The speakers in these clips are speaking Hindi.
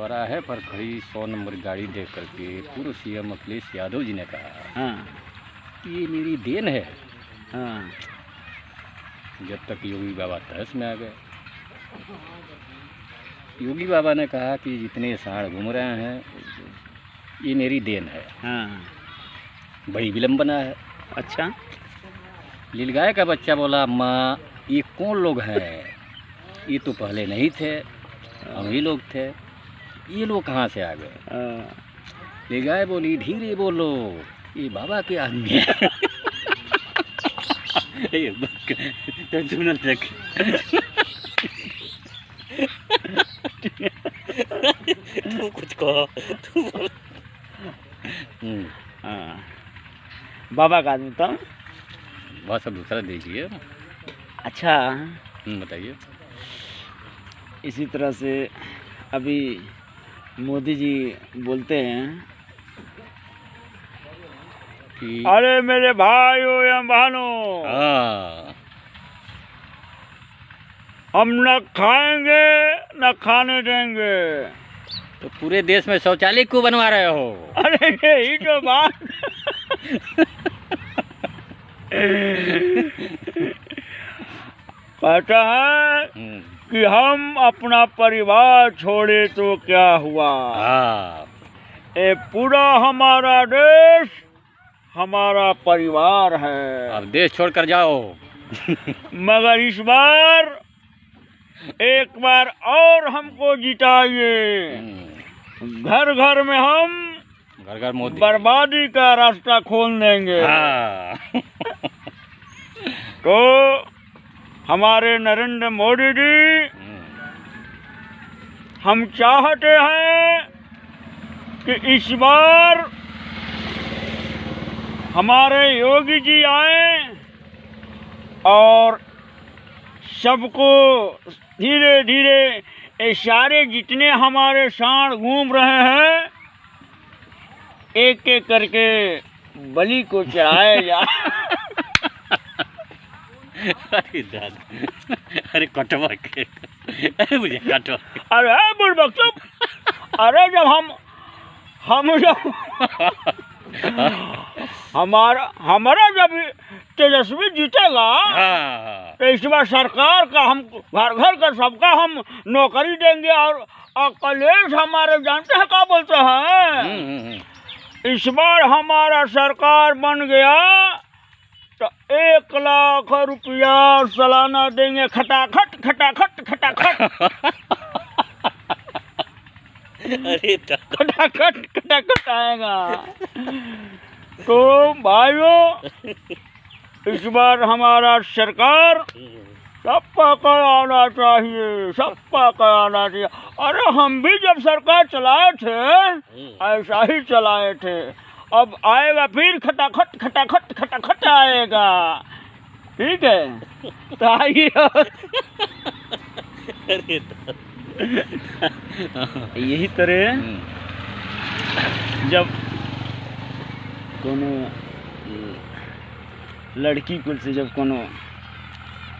चौराहे पर खड़ी 100 नंबर गाड़ी देख करके पूर्व सीएम अखिलेश यादव जी ने कहा हाँ कि ये मेरी देन है। हाँ जब तक योगी बाबा तहस में आ गए। योगी बाबा ने कहा कि जितने सांड घूम रहे हैं ये मेरी देन है। हाँ। बड़ी विलंबना है। अच्छा। लीलगाय का बच्चा बोला, माँ ये कौन लोग हैं? ये तो पहले नहीं थे, हम ही लोग थे, ये लोग कहाँ से आ गए? लीलगाय बोली, धीरे बोलो, ये बाबा के आदमी है। तू कुछ कहो, तू बोल। बाबा का आदमी तो बहुत सब दूसरा देखिए। अच्छा बताइए। इसी तरह से अभी मोदी जी बोलते हैं कि अरे मेरे भाइयों या बहनों, हम न खाएंगे न खाने देंगे। तो पूरे देश में शौचालय क्यों बनवा रहे हो? अरे यही तो बात। कहता है कि हम अपना परिवार छोड़े तो क्या हुआ, ये पूरा हमारा देश हमारा परिवार है। अब देश छोड़कर जाओ। मगर इस बार एक बार और हमको जिताइए। घर घर में हम घर मोदी बर्बादी का रास्ता खोल देंगे। तो हमारे नरेंद्र मोदी जी, हम चाहते हैं कि इस बार हमारे योगी जी आए और सबको धीरे धीरे ये सारे जितने हमारे सांड घूम रहे हैं एक एक करके बलि को चढ़ाया जाए। अरे दादा, अरे कटवा के, अरे मुझे कटवा। अरे बुड़बक चुप। अरे जब जब हमारा जब तेजस्वी जीतेगा तो इस बार सरकार का हम घर घर का सबका हम नौकरी देंगे। और अखिलेश हमारे जानते हैं क्या बोलते हैं, इस बार हमारा सरकार बन गया तो 1 लाख रुपया सालाना देंगे, खटाखट खटाखट खटाखट। अरे खटाखट खटाखट आएगा। तो भाइयों, इस बार हमारा सरकार सबका का आना चाहिए, सबका का आना चाहिए। अरे हम भी जब सरकार चलाए थे ऐसा ही चलाए थे। अब आएगा फिर खटाखट खटाखट खटाखट आएगा। ठीक है, तो आइए। यही तरह जब कोनो लड़की कुल से जब कोनो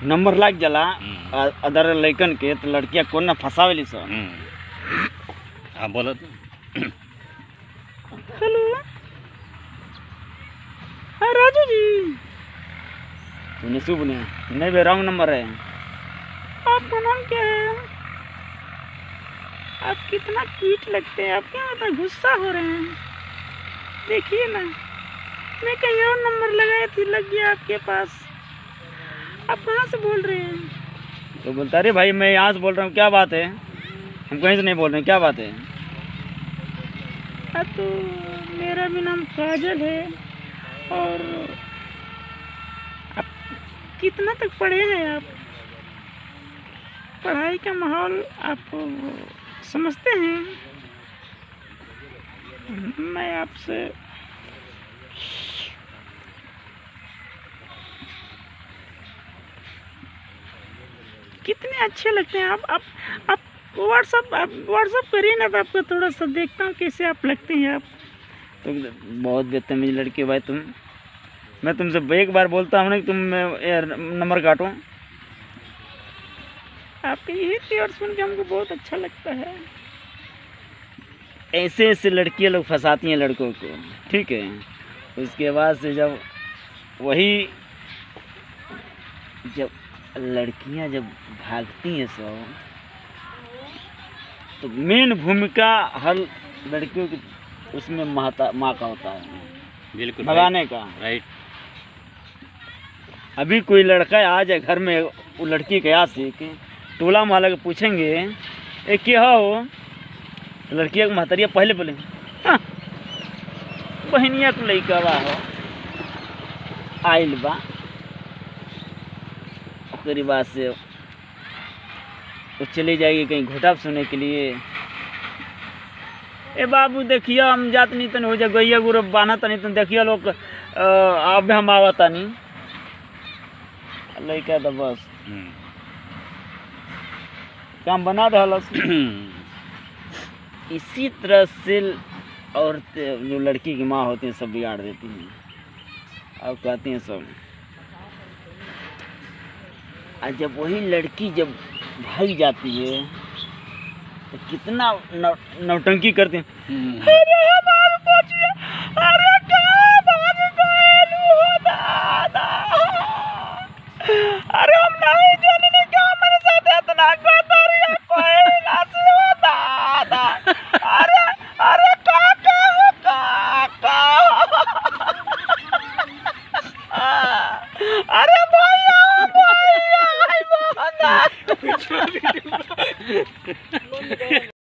नंबर लाग जाला अदर लड़कन के, तो लड़कियां कौन ना फंसावेली सो। हाँ बोलो। हेलो, हाँ राजू जी। तूने शुभ ने नहीं बे, रॉन्ग नंबर है। आपका नाम क्या है? आप कितना क्यूट लगते हैं, आप क्या मतलब गुस्सा हो रहे हैं? देखिए ना, मैं कहीं और नंबर लगाई थी, लग गया आपके पास। आप कहाँ से बोल रहे हैं? तो बोलता, अरे भाई मैं यहाँ से बोल रहा हूँ, क्या बात है? हम कहीं से नहीं बोल रहे हैं, क्या बात है? तो मेरा भी नाम काजल है। और आप कितना तक पढ़े हैं? आप पढ़ाई का माहौल आप समझते हैं? मैं आपसे कितने अच्छे लगते हैं आप व्हाट्सअप करिए ना, तो आपको थोड़ा सा देखता हूँ कैसे आप लगते हैं। आप तो बहुत बदतमीज लड़की भाई तुम। मैं तुमसे एक बार बोलता हूँ ना कि तुम नंबर काटो। आपके यही प्योर सुन के हमको बहुत अच्छा लगता है। ऐसे ऐसे लड़कियां लोग फंसाती हैं लड़कों को, ठीक है। उसके बाद से जब लड़कियां जब भागती हैं सब, तो मेन भूमिका हर लड़कियों की उसमें माँ का होता है, बिल्कुल भगाने का। राइट। अभी कोई लड़का आ जाए घर में, वो लड़की के यहाँ से कि टोला मोहल्ला के पूछेंगे ए क्या हो, तो लड़किया के महतरिया पहले बोलेंगे हाँ, बहनिया को लड़का बा हो आइल बा। तेरी बात से वो चली जाएगी कहीं घोटा सुनने के लिए, ए बाबू देखिए हम जात नहीं तन हो जा गैया गुरु बाना तनी तन देखिए लोग अब हम आवता नहीं लड़का तो बस काम बना दे। इसी तरह से औरतें जो लड़की की माँ होती हैं सब बिगाड़ देती हैं और कहती हैं सब। और जब वही लड़की जब भाग जाती है तो कितना नौटंकी करते हैं,